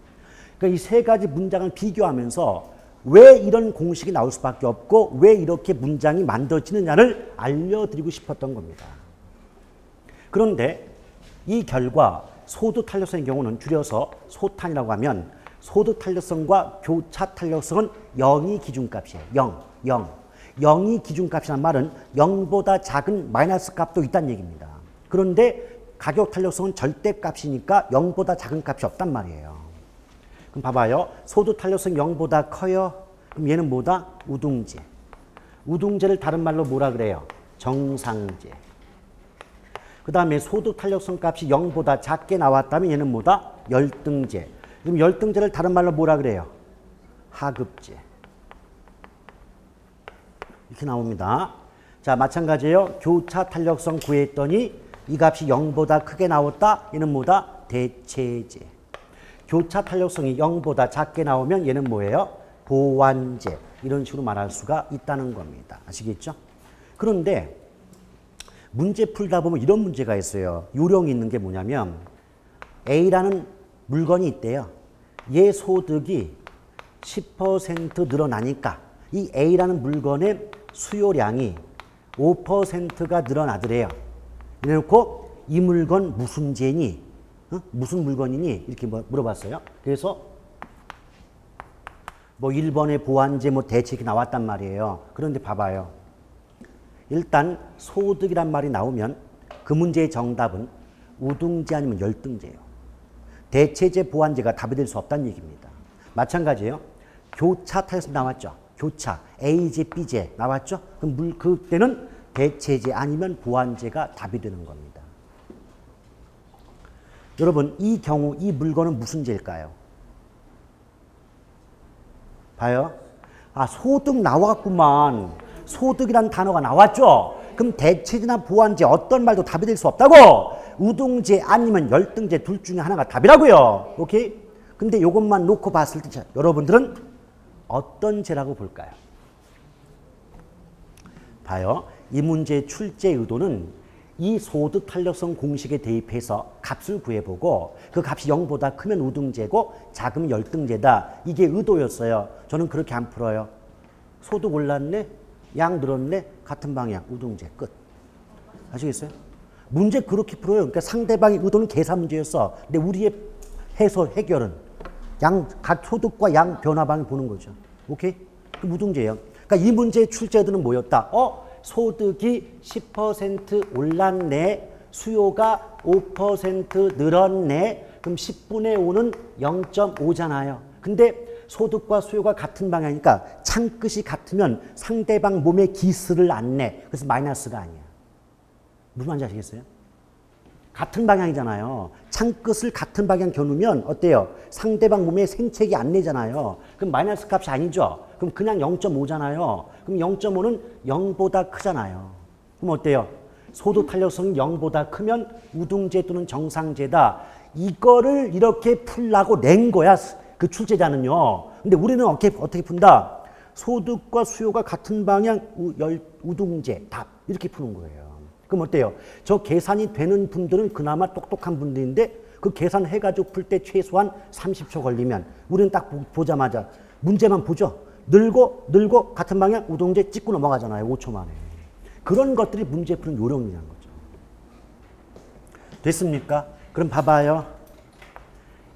그러니까 이 세 가지 문장을 비교하면서 왜 이런 공식이 나올 수밖에 없고 왜 이렇게 문장이 만들어지느냐를 알려드리고 싶었던 겁니다. 그런데 이 결과 소득 탄력성의 경우는 줄여서 소탄이라고 하면 소득 탄력성과 교차 탄력성은 0이 기준값이에요. 0. 0이 기준값이란 말은 0보다 작은 마이너스 값도 있다는 얘기입니다. 그런데 가격 탄력성은 절대값이니까 0보다 작은 값이 없단 말이에요. 그럼 봐봐요. 소득 탄력성 0보다 커요. 그럼 얘는 뭐다? 우등제. 우등제를 다른 말로 뭐라 그래요? 정상제. 그 다음에 소득 탄력성 값이 0보다 작게 나왔다면 얘는 뭐다? 열등제. 그럼 열등제를 다른 말로 뭐라 그래요? 하급제. 이렇게 나옵니다. 자, 마찬가지예요. 교차 탄력성 구했더니 이 값이 0보다 크게 나왔다. 얘는 뭐다? 대체제. 교차 탄력성이 0보다 작게 나오면 얘는 뭐예요? 보완제. 이런 식으로 말할 수가 있다는 겁니다. 아시겠죠? 그런데 문제 풀다 보면 이런 문제가 있어요. 요령이 있는 게 뭐냐면 A라는 물건이 있대요. 얘 소득이 10% 늘어나니까 이 A라는 물건의 수요량이 5%가 늘어나더래요. 이래놓고 이 물건 무슨 제니? 무슨 물건이니? 이렇게 물어봤어요. 그래서 뭐 1번에 보완제, 뭐 대체 이렇게 나왔단 말이에요. 그런데 봐봐요. 일단 소득이란 말이 나오면 그 문제의 정답은 우등제 아니면 열등제예요. 대체제, 보완제가 답이 될 수 없다는 얘기입니다. 마찬가지예요. 교차 탄력성 나왔죠. 교차, A제, B제 나왔죠. 그럼 그때는 대체제 아니면 보완제가 답이 되는 겁니다. 여러분, 이 경우 이 물건은 무슨 제일까요? 봐요. 소득 나왔구만. 소득이란 단어가 나왔죠. 그럼 대체제나 보완제 어떤 말도 답이 될 수 없다고. 우등제 아니면 열등제 둘 중에 하나가 답이라고요. 오케이? 근데 이것만 놓고 봤을 때 여러분들은 어떤 제라고 볼까요? 봐요. 이 문제의 출제 의도는 이 소득 탄력성 공식에 대입해서 값을 구해보고 그 값이 0보다 크면 우등제고 작으면 열등제다. 이게 의도였어요. 저는 그렇게 안 풀어요. 소득 올랐네, 양 늘었네, 같은 방향, 우등제 끝. 아시겠어요? 문제 그렇게 풀어요. 그러니까 상대방의 의도는 계산 문제였어. 근데 우리의 해결은 각 소득과 양 변화 방향 보는 거죠. 오케이? 그 무등제예요. 그러니까 이 문제의 출제들은 뭐였다? 소득이 10% 올랐네. 수요가 5% 늘었네. 그럼 10분의 5는 0.5잖아요. 근데 소득과 수요가 같은 방향이니까 창끝이 같으면 상대방 몸에 기스를 안 내. 그래서 마이너스가 아니야. 무슨 말인지 아시겠어요? 같은 방향이잖아요. 창끝을 같은 방향 겨누면 어때요? 상대방 몸에 생책이 안 내잖아요. 그럼 마이너스 값이 아니죠? 그럼 그냥 0.5잖아요. 그럼 0.5는 0보다 크잖아요. 그럼 어때요? 소득 탄력성이 0보다 크면 우등제 또는 정상제다. 이거를 이렇게 풀라고 낸 거야. 그 출제자는요. 근데 우리는 어떻게 푼다? 소득과 수요가 같은 방향 우등제 답 이렇게 푸는 거예요. 그럼 어때요? 저 계산이 되는 분들은 그나마 똑똑한 분들인데 그 계산해가지고 풀 때 최소한 30초 걸리면 우리는 딱 보자마자 문제만 보죠. 늘고 같은 방향 우등제 찍고 넘어가잖아요. 5초 만에. 그런 것들이 문제 푸는 요령이라는 거죠. 됐습니까? 그럼 봐봐요.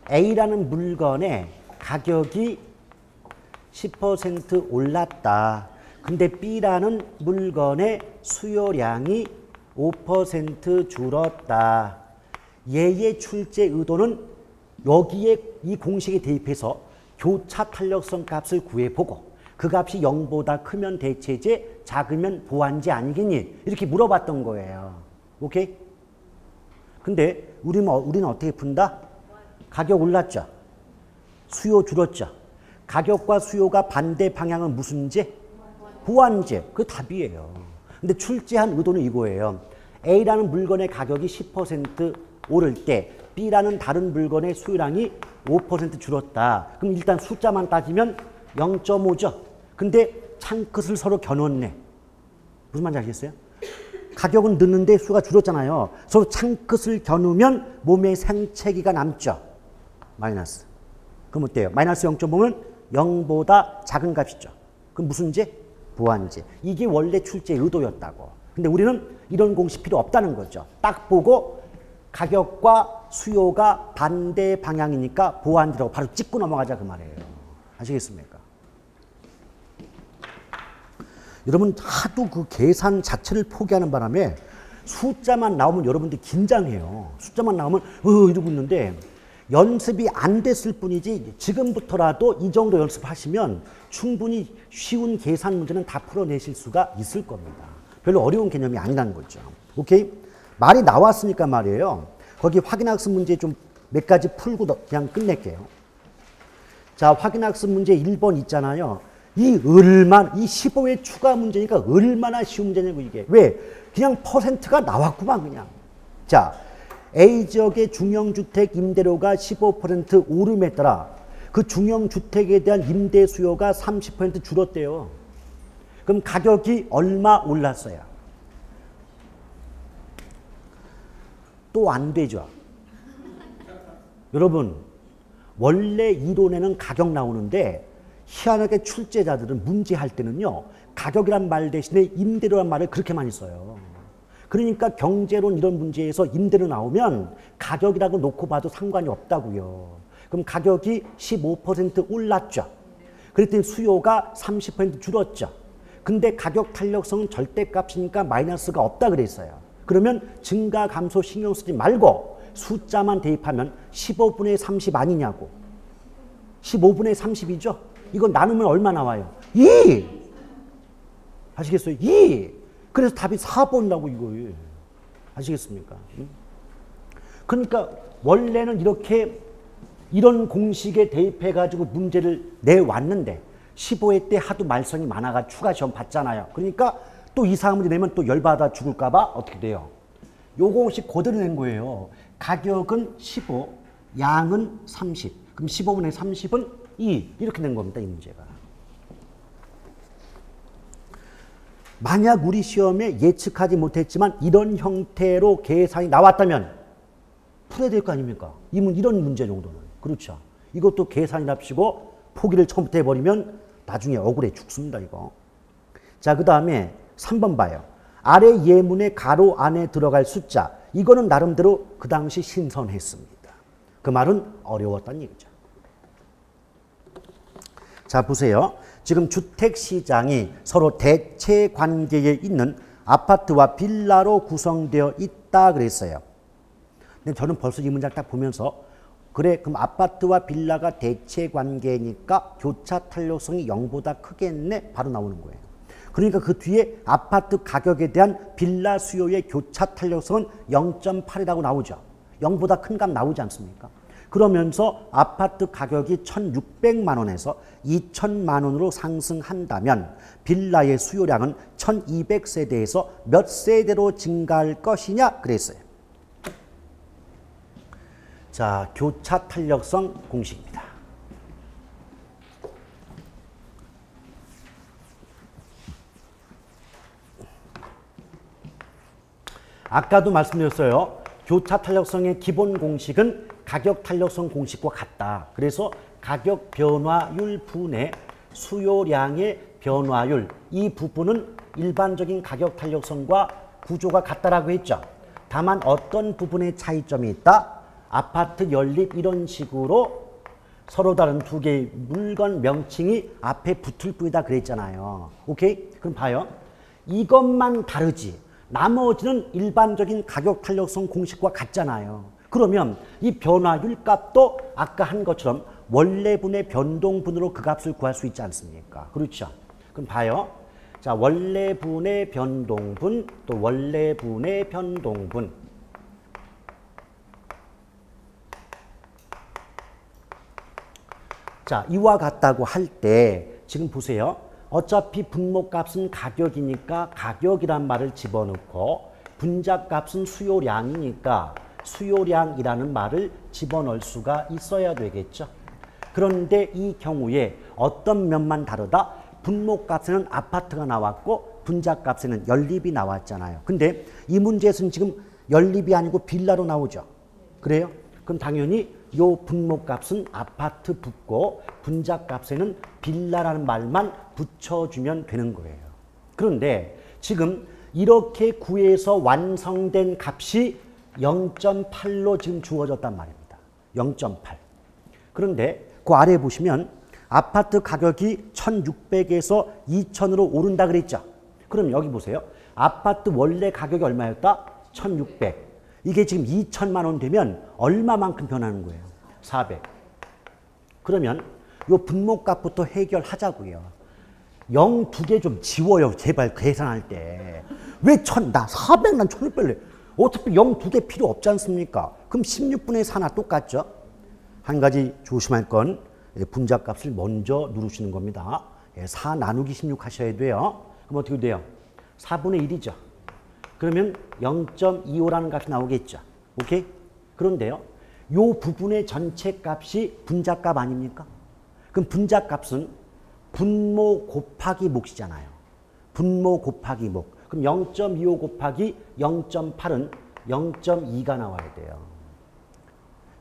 A라는 물건의 가격이 10% 올랐다. 근데 B라는 물건의 수요량이 5% 줄었다. 얘의 출제 의도는 여기에 이 공식에 대입해서 교차 탄력성 값을 구해보고 그 값이 0보다 크면 대체제, 작으면 보완제 아니겠니? 이렇게 물어봤던 거예요. 오케이? 근데 우리는 어떻게 푼다? 가격 올랐죠? 수요 줄었죠? 가격과 수요가 반대 방향은 무슨 제? 보완제. 그 답이에요. 근데 출제한 의도는 이거예요. A라는 물건의 가격이 10% 오를 때 B라는 다른 물건의 수요량이 5% 줄었다. 그럼 일단 숫자만 따지면 0.5죠. 근데 창끝을 서로 겨눴네. 무슨 말인지 아시겠어요? 가격은 늦는데 수가 줄었잖아요. 서로 창끝을 겨누면 몸에 생채기가 남죠. 마이너스. 그럼 어때요? 마이너스 0.5면 0보다 작은 값이죠. 그럼 무슨 제? 보완제. 이게 원래 출제 의도였다고. 근데 우리는 이런 공식 필요 없다는 거죠. 딱 보고 가격과 수요가 반대 방향이니까 보완제라고 바로 찍고 넘어가자 그 말이에요. 아시겠습니까? 여러분 하도 그 계산 자체를 포기하는 바람에 숫자만 나오면 여러분들이 긴장해요. 숫자만 나오면 이러고 있는데 연습이 안 됐을 뿐이지 지금부터라도 이 정도 연습하시면 충분히 쉬운 계산 문제는 다 풀어내실 수가 있을 겁니다. 별로 어려운 개념이 아니라는 거죠. 오케이? 말이 나왔으니까 말이에요. 거기 확인학습 문제 좀 몇 가지 풀고 그냥 끝낼게요. 자, 확인학습 문제 1번 있잖아요. 이 15의 추가 문제니까 얼마나 쉬운 문제냐고 이게. 왜? 그냥 퍼센트가 나왔구만 그냥. 자, A지역의 중형주택 임대료가 15% 오름에 따라 그 중형주택에 대한 임대 수요가 30% 줄었대요. 그럼 가격이 얼마 올랐어요? 또 안 되죠. 여러분 원래 이론에는 가격 나오는데 희한하게 출제자들은 문제할 때는요. 가격이란 말 대신에 임대료란 말을 그렇게 많이 써요. 그러니까 경제론 이런 문제에서 임대료 나오면 가격이라고 놓고 봐도 상관이 없다고요. 그럼 가격이 15% 올랐죠. 그랬더니 수요가 30% 줄었죠. 근데 가격 탄력성은 절대값이니까 마이너스가 없다 그랬어요. 그러면 증가 감소 신경 쓰지 말고 숫자만 대입하면 15분의 30 아니냐고. 15분의 30이죠. 이거 나누면 얼마 나와요? 2! 아시겠어요? 2! 그래서 답이 4번 나고 이거예요. 아시겠습니까? 그러니까 원래는 이런 공식에 대입해가지고 문제를 내왔는데 15회 때 하도 말썽이 많아가 추가 시험 봤잖아요. 그러니까 또 이상한 문제 내면 또 열받아 죽을까봐 어떻게 돼요? 요 공식 그대로 낸 거예요. 가격은 15, 양은 30. 그럼 15분의 30은 2. 이렇게 된 겁니다. 이 문제가. 만약 우리 시험에 예측하지 못했지만 이런 형태로 계산이 나왔다면 풀어야 될 거 아닙니까? 이런 문제 정도는. 그렇죠. 이것도 계산이랍시고 포기를 처음부터 해버리면 나중에 억울해 죽습니다, 이거. 자, 그 다음에 3번 봐요. 아래 예문의 가로 안에 들어갈 숫자. 이거는 나름대로 그 당시 신선했습니다. 그 말은 어려웠다는 얘기죠. 자, 보세요. 지금 주택시장이 서로 대체 관계에 있는 아파트와 빌라로 구성되어 있다 그랬어요. 근데 저는 벌써 이 문장 딱 보면서 그래, 그럼 아파트와 빌라가 대체 관계니까 교차 탄력성이 0보다 크겠네? 바로 나오는 거예요. 그러니까 그 뒤에 아파트 가격에 대한 빌라 수요의 교차 탄력성은 0.8이라고 나오죠. 0보다 큰 값 나오지 않습니까? 그러면서 아파트 가격이 1,600만 원에서 2,000만 원으로 상승한다면 빌라의 수요량은 1,200세대에서 몇 세대로 증가할 것이냐 그랬어요. 자, 교차 탄력성 공식입니다. 아까도 말씀드렸어요. 교차 탄력성의 기본 공식은 가격 탄력성 공식과 같다. 그래서 가격 변화율 분의 수요량의 변화율, 이 부분은 일반적인 가격 탄력성과 구조가 같다라고 했죠. 다만 어떤 부분에 차이점이 있다? 아파트 연립 이런 식으로 서로 다른 두 개의 물건 명칭이 앞에 붙을 뿐이다 그랬잖아요. 오케이? 그럼 봐요. 이것만 다르지 나머지는 일반적인 가격 탄력성 공식과 같잖아요. 그러면 이 변화율 값도 아까 한 것처럼 원래분의 변동분으로 그 값을 구할 수 있지 않습니까? 그렇죠? 그럼 봐요. 자, 원래분의 변동분 또 원래분의 변동분. 자, 이와 같다고 할 때 지금 보세요. 어차피 분모값은 가격이니까 가격이란 말을 집어넣고 분자값은 수요량이니까 수요량이라는 말을 집어넣을 수가 있어야 되겠죠. 그런데 이 경우에 어떤 면만 다르다? 분모값에는 아파트가 나왔고 분자값에는 연립이 나왔잖아요. 근데 이 문제에서는 지금 연립이 아니고 빌라로 나오죠. 그래요? 그럼 당연히 요 분모값은 아파트 붙고 분자값에는 빌라라는 말만 붙여주면 되는 거예요. 그런데 지금 이렇게 구해서 완성된 값이 0.8로 지금 주어졌단 말입니다. 0.8. 그런데 그 아래 보시면 아파트 가격이 1,600에서 2,000으로 오른다 그랬죠. 그럼 여기 보세요. 아파트 원래 가격이 얼마였다? 1,600. 이게 지금 2,000만 원 되면 얼마만큼 변하는 거예요? 400. 그러면 요 분모값부터 해결하자고요. 0 두 개 좀 지워요. 제발 계산할 때. 왜 1,000, 나 400, 난 1,600래. 어차피 0 두 개 필요 없지 않습니까? 그럼 16분의 4나 똑같죠? 한 가지 조심할 건 분자값을 먼저 누르시는 겁니다. 4 나누기 16 하셔야 돼요. 그럼 어떻게 돼요? 4분의 1이죠. 그러면 0.25라는 값이 나오겠죠. 오케이? 그런데요. 요 부분의 전체 값이 분자값 아닙니까? 그럼 분자값은 분모 곱하기 몫이잖아요. 분모 곱하기 몫. 그럼 0.25 곱하기 0.8은 0.2가 나와야 돼요.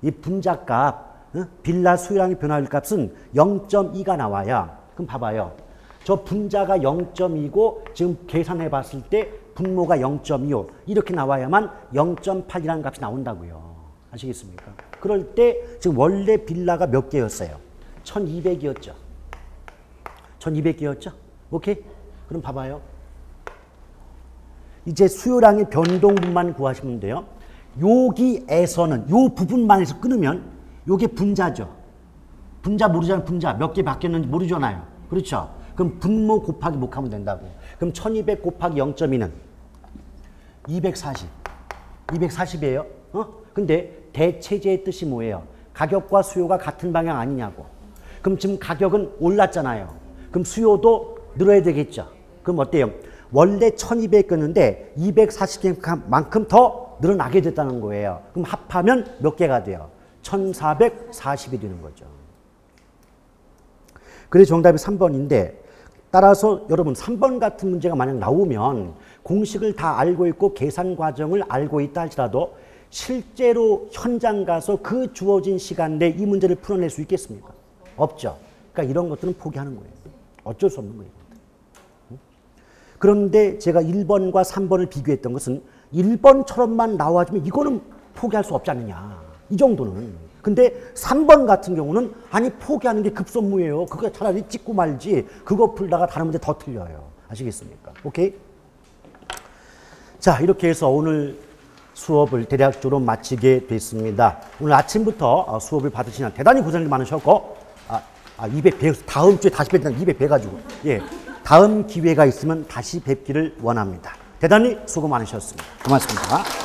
이 분자값, 빌라 수요량의 변화율 값은 0.2가 나와야. 그럼 봐봐요. 저 분자가 0.2고 지금 계산해 봤을 때 분모가 0.25 이렇게 나와야만 0.8이라는 값이 나온다고요. 아시겠습니까? 그럴 때 지금 원래 빌라가 몇 개였어요? 1,200이었죠. 1,200개였죠? 오케이? 그럼 봐봐요. 이제 수요량의 변동분만 구하시면 돼요. 여기에서는 요 부분만에서 끊으면 요게 분자죠. 분자 모르잖아요. 분자 몇 개 바뀌었는지 모르잖아요. 그렇죠? 그럼 분모 곱하기 몫하면 된다고. 그럼 1200 곱하기 0.2는 240. 240이에요. 근데 대체제의 뜻이 뭐예요? 가격과 수요가 같은 방향 아니냐고. 그럼 지금 가격은 올랐잖아요. 그럼 수요도 늘어야 되겠죠. 그럼 어때요? 원래 1200였는데 240개만큼 더 늘어나게 됐다는 거예요. 그럼 합하면 몇 개가 돼요? 1440이 되는 거죠. 그래서 정답이 3번인데 따라서 여러분 3번 같은 문제가 만약 나오면 공식을 다 알고 있고 계산 과정을 알고 있다 할지라도 실제로 현장 가서 그 주어진 시간 내에 이 문제를 풀어낼 수 있겠습니까? 없죠. 그러니까 이런 것들은 포기하는 거예요. 어쩔 수 없는 거예요. 그런데 제가 1번과 3번을 비교했던 것은 1번처럼만 나와주면 이거는 포기할 수 없지 않느냐. 이 정도는. 근데 3번 같은 경우는 아니 포기하는 게 급선무예요. 그거 차라리 찍고 말지. 그거 풀다가 다른 문제 더 틀려요. 아시겠습니까? 오케이? 자, 이렇게 해서 오늘 수업을 대략적으로 마치게 됐습니다. 오늘 아침부터 수업을 받으시냐 대단히 고생이 많으셨고 200 배, 다음 주에 다시 뵙는 200 배 가지고 예, 다음 기회가 있으면 다시 뵙기를 원합니다. 대단히 수고 많으셨습니다. 고맙습니다.